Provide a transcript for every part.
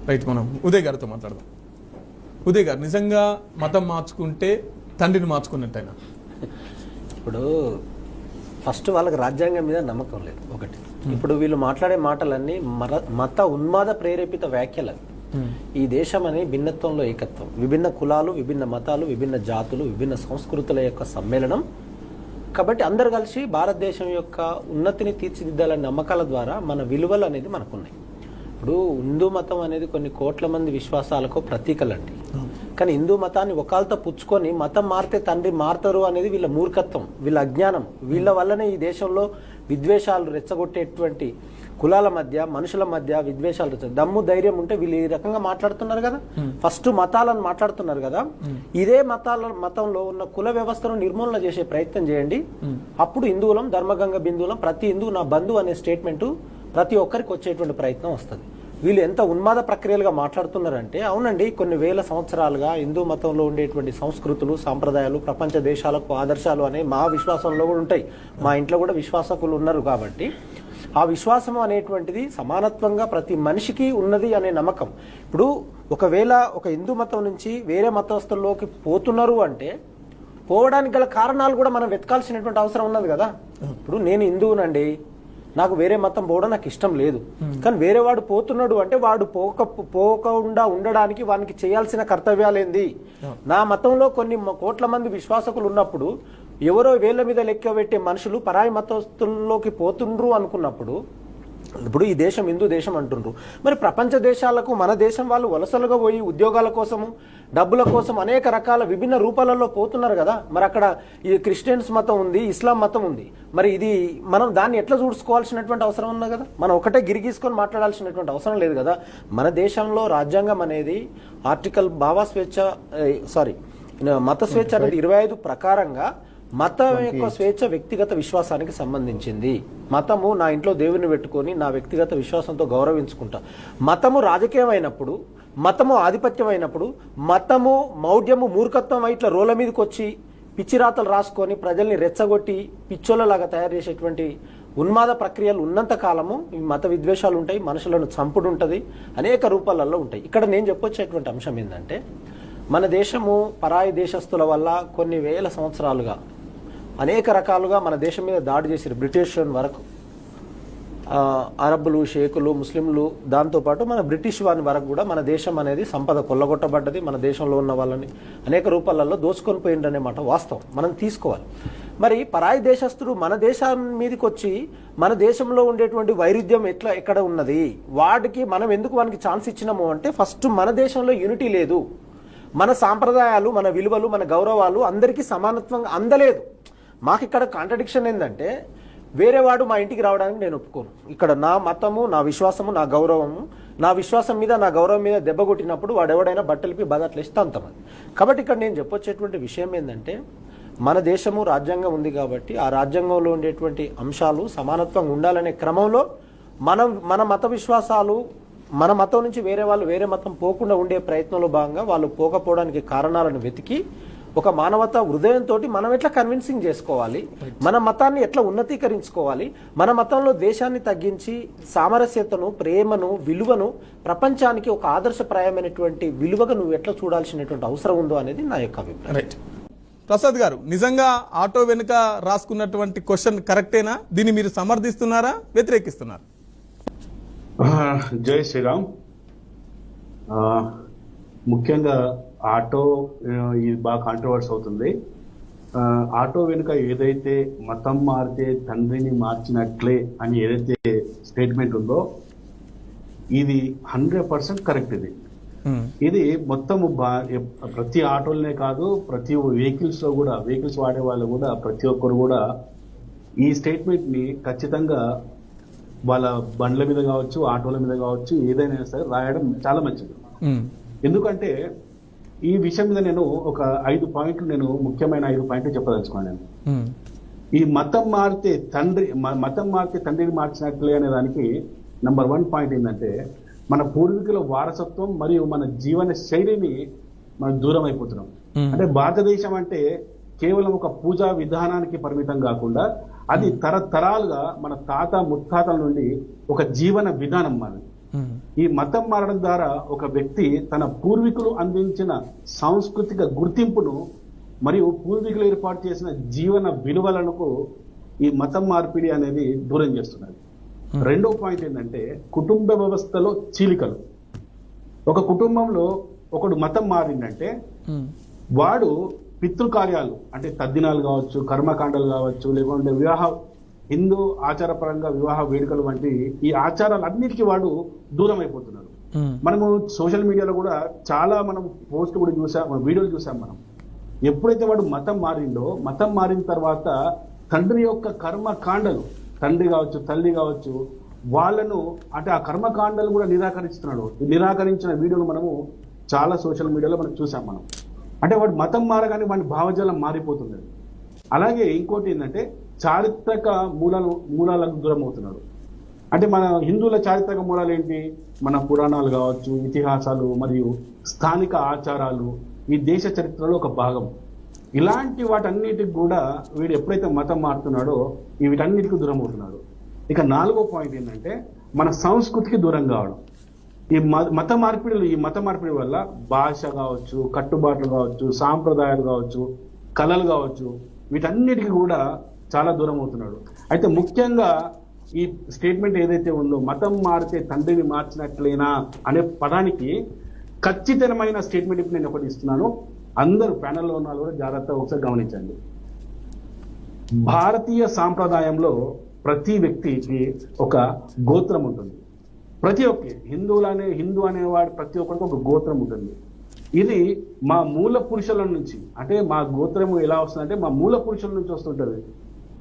Right, మనం ఉదయ్ గారితో మాట్లాడదాం. ఉదయ్ గారు, నిజంగా మతం మార్చుకుంటే తండ్రిని మార్చుకున్నట్టయినా? ఇప్పుడు ఫస్ట్ వాళ్ళకి రాజ్యాంగం మీద నమ్మకం లేదు ఒకటి. ఇప్పుడు వీళ్ళు మాట్లాడే మాటలన్నీ మత ఉన్మాద ప్రేరేపిత వ్యాఖ్యలు. ఈ దేశం అని భిన్నత్వంలో ఏకత్వం, విభిన్న కులాలు, విభిన్న మతాలు, విభిన్న జాతులు, విభిన్న సంస్కృతుల యొక్క సమ్మేళనం. కాబట్టి అందరు కలిసి భారతదేశం యొక్క ఉన్నతిని తీర్చిదిద్దాలనే నమ్మకాల ద్వారా మన విలువలు అనేది మనకున్నాయి. ఇప్పుడు హిందూ మతం అనేది కొన్ని కోట్ల మంది విశ్వాసాలకు ప్రతీకలండి. కానీ హిందూ మతాన్ని ఒకళ్ళతో పుచ్చుకొని మతం మారితే తండ్రి మారుతారు అనేది వీళ్ళ మూర్ఖత్వం, వీళ్ళ అజ్ఞానం. వీళ్ళ వల్లనే ఈ దేశంలో విద్వేషాలు రెచ్చగొట్టేటువంటి కులాల మధ్య, మనుషుల మధ్య విద్వేషాలు దమ్ము ధైర్యం ఉంటే వీళ్ళు ఈ రకంగా మాట్లాడుతున్నారు కదా. ఫస్ట్ మతాలను మాట్లాడుతున్నారు కదా. ఇదే మతంలో ఉన్న కుల వ్యవస్థను నిర్మూలన చేసే ప్రయత్నం చేయండి. అప్పుడు హిందువులం, ధర్మగంగ బిందువులం, ప్రతి హిందువు నా బంధువు అనే స్టేట్మెంట్ ప్రతి ఒక్కరికి వచ్చేటువంటి ప్రయత్నం వస్తుంది. వీళ్ళు ఎంత ఉన్మాద ప్రక్రియలుగా మాట్లాడుతున్నారంటే, అవునండి, కొన్ని వేల సంవత్సరాలుగా హిందూ మతంలో ఉండేటువంటి సంస్కృతులు, సాంప్రదాయాలు ప్రపంచ దేశాలకు ఆదర్శాలు అనే మా విశ్వాసంలో కూడా ఉంటాయి. మా ఇంట్లో కూడా విశ్వాసకులు ఉన్నారు. కాబట్టి ఆ విశ్వాసం అనేటువంటిది సమానత్వంగా ప్రతి మనిషికి ఉన్నది అనే నమ్మకం. ఇప్పుడు ఒకవేళ ఒక హిందూ మతం నుంచి వేరే మతస్థుల్లోకి పోతున్నారు అంటే పోవడానికి గల కారణాలు కూడా మనం వెతకాల్సినటువంటి అవసరం ఉన్నది కదా. ఇప్పుడు నేను హిందువునండి, నాకు వేరే మతం పోవడం నాకు ఇష్టం లేదు. కానీ వేరే వాడు పోతున్నాడు అంటే వాడు పోకుండా ఉండడానికి వానికి చేయాల్సిన కర్తవ్యాలు ఏంది? నా మతంలో కొన్ని కోట్ల మంది విశ్వాసకులు ఉన్నప్పుడు ఎవరో వేళ్ల మీద లెక్క పెట్టే మనుషులు పరాయి మతస్థుల్లోకి పోతుండ్రు అనుకున్నప్పుడు, ఇప్పుడు ఈ దేశం హిందూ దేశం అంటుండ్రు, మరి ప్రపంచ దేశాలకు మన దేశం వాళ్ళు వలసలుగా పోయి ఉద్యోగాల కోసము, డబ్బుల కోసం అనేక రకాల విభిన్న రూపాలలో పోతున్నారు కదా. మరి అక్కడ ఈ క్రిస్టియన్స్ మతం ఉంది, ఇస్లాం మతం ఉంది. మరి ఇది మనం దాన్ని ఎట్లా చూసుకోవాల్సినటువంటి అవసరం ఉంది కదా. మనం ఒకటే గిరిగీసుకొని మాట్లాడాల్సినటువంటి అవసరం లేదు కదా. మన దేశంలో రాజ్యాంగం అనేది ఆర్టికల్ మత స్వేచ్ఛ అనేది 25 ప్రకారంగా మతం యొక్క స్వేచ్ఛ వ్యక్తిగత విశ్వాసానికి సంబంధించింది. మతము నా ఇంట్లో దేవుని పెట్టుకొని నా వ్యక్తిగత విశ్వాసంతో గౌరవించుకుంటా. మతము రాజకీయం అయినప్పుడు, మతము ఆధిపత్యం అయినప్పుడు, మతము మౌఢ్యము మూర్ఖత్వం ఇట్లా రోల మీదకి వచ్చి పిచ్చిరాతలు రాసుకొని ప్రజల్ని రెచ్చగొట్టి పిచ్చోళ్ళలాగా తయారు చేసేటువంటి ఉన్మాద ప్రక్రియలు ఉన్నంత కాలము ఈ మత విద్వేషాలు ఉంటాయి, మనుషులను చంపుడు ఉంటుంది, అనేక రూపాలలో ఉంటాయి. ఇక్కడ నేను చెప్పొచ్చేటువంటి అంశం ఏంటంటే, మన దేశము పరాయి దేశస్తుల వల్ల కొన్ని వేల సంవత్సరాలుగా అనేక రకాలుగా మన దేశం మీద దాడి చేశారు. బ్రిటిష్ వరకు అరబ్బులు, షేకులు, ముస్లింలు, దాంతోపాటు మన బ్రిటిష్ వారి వరకు కూడా మన దేశం అనేది సంపద కొల్లగొట్టబడ్డది. మన దేశంలో ఉన్న వాళ్ళని అనేక రూపాలలో దోచుకొని పోయిందనే మాట వాస్తవం, మనం తీసుకోవాలి. మరి పరాయి దేశస్తుడు మన దేశం మీదకి వచ్చి మన దేశంలో ఉండేటువంటి వైరుధ్యం ఎక్కడ ఉన్నది, వాడికి మనం ఎందుకు వానికి ఛాన్స్ ఇచ్చినాము అంటే, ఫస్ట్ మన దేశంలో యూనిటీ లేదు. మన సాంప్రదాయాలు, మన విలువలు, మన గౌరవాలు అందరికీ సమానత్వంగా అందలేదు. మాకు ఇక్కడ కాంట్రడిక్షన్ ఏంటంటే, వేరే వాడు మా ఇంటికి రావడానికి నేను ఒప్పుకోను. ఇక్కడ నా మతము, నా విశ్వాసము, నా గౌరవము, నా విశ్వాసం మీద, నా గౌరవం మీద దెబ్బ కొట్టినప్పుడు వాడు ఎవడైనా బట్టలిపి బదట్లేస్తే అంతమంది. కాబట్టి ఇక్కడ నేను చెప్పొచ్చేటువంటి విషయం ఏంటంటే, మన దేశము రాజ్యాంగం ఉంది కాబట్టి ఆ రాజ్యాంగంలో ఉండేటువంటి అంశాలు సమానత్వంగా ఉండాలనే క్రమంలో మన మత విశ్వాసాలు, మన మతం నుంచి వేరే వాళ్ళు వేరే మతం పోకుండా ఉండే ప్రయత్నంలో భాగంగా వాళ్ళు పోకపోవడానికి కారణాలను వెతికి ఒక మానవతా హృదయంతో మనం ఎట్లా కన్విన్సింగ్ చేసుకోవాలి, మన మతాన్ని ఎట్లా ఉన్నతీకరించుకోవాలి, మన మతంలో దేశాన్ని తగ్గించి సామరస్యతను, ప్రేమను, విలువను ప్రపంచానికి ఒక ఆదర్శప్రాయమైనటువంటి విలువగా నువ్వు ఎట్లా చూడాల్సినటువంటి అవసరం ఉందో అనేది నా యొక్క అభిప్రాయం. రైట్. ప్రసాద్ గారు, నిజంగా ఆటో వెనుక రాసుకున్నటువంటి క్వశ్చన్ కరెక్టేనా? దీన్ని మీరు సమర్థిస్తున్నారా, వ్యతిరేకిస్తున్నారా? జై శ్రీరామ్. ముఖ్యంగా ఆటో ఇది బాగా కాంట్రవర్సీ అవుతుంది. ఆటో వెనుక ఏదైతే మతం మారితే తండ్రిని మార్చినట్లే అని ఏదైతే స్టేట్మెంట్ ఉందో ఇది 100% కరెక్ట్. ఇది మొత్తము ప్రతి ఆటోలనే కాదు, ప్రతి వెహికల్స్ లో కూడా, వెహికల్స్ వాడే వాళ్ళు కూడా ప్రతి ఒక్కరు కూడా ఈ స్టేట్మెంట్ ని ఖచ్చితంగా వాళ్ళ బండ్ల మీద కావచ్చు, ఆటోల మీద కావచ్చు, ఏదైనా సరే రాయడం చాలా మంచిది. ఎందుకంటే ఈ విషయం మీద నేను ఒక 5 పాయింట్లు, నేను ముఖ్యమైన 5 పాయింట్లు చెప్పదలుచుకున్నాను. ఈ మతం మారితే తండ్రిని మార్చినట్లే అనే దానికి నంబర్ 1 పాయింట్ ఏంటంటే, మన పూర్వీకుల వారసత్వం మరియు మన జీవన శైలిని మనం దూరం అయిపోతున్నాం. అంటే భారతదేశం అంటే కేవలం ఒక పూజా విధానానికి పరిమితం కాకుండా అది తరతరాలుగా మన తాత ముత్తాతల నుండి ఒక జీవన విధానం మనది. ఈ మతం మారడం ద్వారా ఒక వ్యక్తి తన పూర్వీకులు అందించిన సాంస్కృతిక గుర్తింపును మరియు పూర్వీకులు ఏర్పాటు చేసిన జీవన విలువలకు ఈ మతం మార్పిడి అనేది దూరం చేస్తున్నది. రెండో పాయింట్ ఏంటంటే కుటుంబ వ్యవస్థలో చీలికలు. ఒక కుటుంబంలో ఒకడు మతం మారిందంటే వాడు పితృకార్యాలు అంటే తద్దినాలు కావచ్చు, కర్మకాండలు కావచ్చు, లేకుంటే హిందూ ఆచారపరంగా వివాహ వేడుకలు వంటి ఈ ఆచారాలన్నిటికీ వాడు దూరం అయిపోతున్నాడు. మనము సోషల్ మీడియాలో కూడా చాలా మనం పోస్ట్ కూడా చూసాం, వీడియోలు చూసాం. మనం ఎప్పుడైతే వాడు మతం మారిండో, మతం మారిన తర్వాత తండ్రి యొక్క కర్మకాండలు, తండ్రి కావచ్చు తల్లి కావచ్చు, వాళ్ళను అంటే ఆ కర్మకాండలు కూడా నిరాకరిస్తున్నాడు. నిరాకరించిన వీడియోలు మనము చాలా సోషల్ మీడియాలో మనం చూసాం. మనం అంటే వాడు మతం మారగానే వాడి భావజాలం మారిపోతున్నది. అలాగే ఇంకోటి ఏంటంటే చారిత్రక మూలాలకు దూరం అవుతున్నాడు. అంటే మన హిందువుల చారిత్రక మూలాలు ఏంటి? మన పురాణాలు కావచ్చు, ఇతిహాసాలు మరియు స్థానిక ఆచారాలు ఈ దేశ చరిత్రలో ఒక భాగం. ఇలాంటి వాటన్నిటికి కూడా వీడు ఎప్పుడైతే మతం మారుతున్నాడో వీటన్నిటికీ దూరం అవుతున్నాడు. ఇక నాలుగో పాయింట్ ఏంటంటే మన సంస్కృతికి దూరం కావడం. ఈ మత మార్పిడి వల్ల భాష కావచ్చు, కట్టుబాట్లు కావచ్చు, సాంప్రదాయాలు కావచ్చు, కళలు కావచ్చు, వీటన్నిటికీ కూడా చాలా దూరం అవుతున్నాడు. అయితే ముఖ్యంగా ఈ స్టేట్మెంట్ ఏదైతే ఉందో మతం మారితే తండ్రిని మార్చినట్లేనా అనే పదానికి ఖచ్చితమైన స్టేట్మెంట్ ఇప్పుడు నేను ఒకటి ఇస్తున్నాను. అందరూ ప్యానెల్లో ఉన్న వాళ్ళు కూడా జాగ్రత్తగా ఒకసారి గమనించండి. భారతీయ సాంప్రదాయంలో ప్రతి వ్యక్తికి ఒక గోత్రం ఉంటుంది. ప్రతి ఒక్క హిందూ అనేవాడు ప్రతి ఒక్కరికి ఒక గోత్రం ఉంటుంది. ఇది మా మూల పురుషుల నుంచి, అంటే మా గోత్రము ఎలా వస్తుందంటే మా మూల పురుషుల నుంచి వస్తుంటది.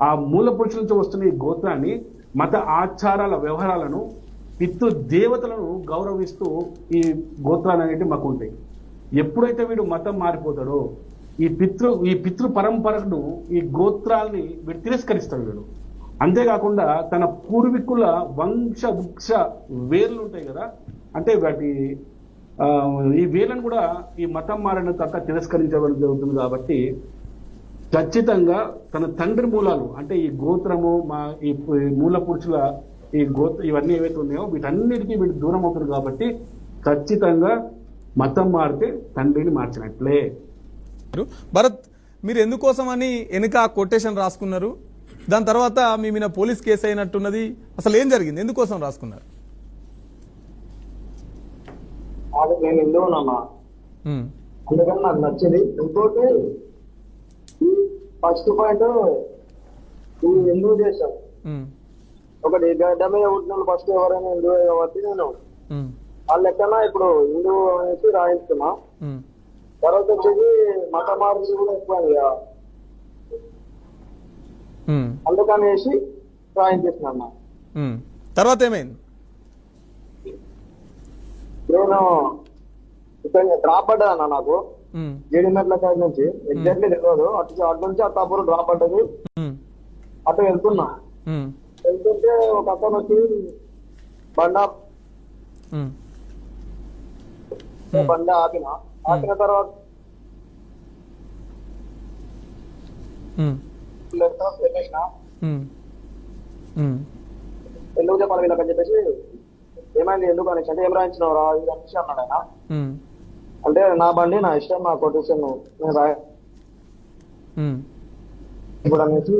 ఆ మూల పురుషుల నుంచి వస్తున్న ఈ గోత్రాన్ని, మత ఆచారాల వ్యవహారాలను, పితృ దేవతలను గౌరవిస్తూ ఈ గోత్రాలు అనేవి మాకు ఉంటాయి. ఎప్పుడైతే వీడు మతం మారిపోతాడో ఈ పితృ పరంపరను, ఈ గోత్రాల్ని వీడు తిరస్కరిస్తాడు వీడు. అంతేకాకుండా తన పూర్వీకుల వృక్ష వేర్లు ఉంటాయి కదా, అంటే వాటి ఈ వేర్లను కూడా ఈ మతం మారిన తర్వాత తిరస్కరించడం జరుగుతుంది. కాబట్టి ఖచ్చితంగా తన తండ్రి మూలాలు అంటే ఈ గోత్రము, ఈ మూల పురుషుల ఇవన్నీ ఏవైతే ఉన్నాయో వీటన్నిటికీ వీడు దూరం అవుతుంది. కాబట్టి ఖచ్చితంగా మతం మారితే తండ్రిని మార్చినట్లే. భరత్, మీరు ఎందుకోసమని వెనుక కొటేషన్ రాసుకున్నారు? దాని తర్వాత మీ మీద పోలీస్ కేసు అయినట్టున్నది. అసలు ఏం జరిగింది? ఎందుకోసం రాసుకున్నారు? నేను హిందువునమ్మా, అందుకని నాకు నచ్చింది. ఇంకోటి ఫస్ట్ పాయింట్, ఈ హిందూ దేశం ఒకటి గడ్డ మీద పుట్టిన ఫస్ట్ ఎవరైనా హిందువే కాబట్టి నేను వాళ్ళ లెక్కన ఇప్పుడు హిందూ అనేసి రాయిస్తున్నా. తర్వాత వచ్చేసి మత మార్పులు కూడా ఎక్కువ అందుకనేసి రాయించేసిన. తర్వాత ఏమైంది? నేను ఇక్కడ డ్రాప్ పడ్డా అన్న, నాకు జేడిమెట్ల సైడ్ నుంచి ఎగ్జాక్ట్లీ తెలియదు, అటు నుంచి అత్తాపూర్ డ్రాప్ పడ్డది. అటు వెళ్తున్నా, వెళ్తుంటే ఒక అతను వచ్చి బండ ఆపిన తర్వాత ఎందుకు చెప్పాలి వీళ్ళకని చెప్పేసి, ఏమైంది ఎందుకు అనేసి అంటే ఏం రాయించినావు రా ఇది అనేసి అన్నాడు ఆయన. అంటే నా బండి నా ఇష్టం, నా కొటేషన్ నేను ఇప్పుడు అనేసి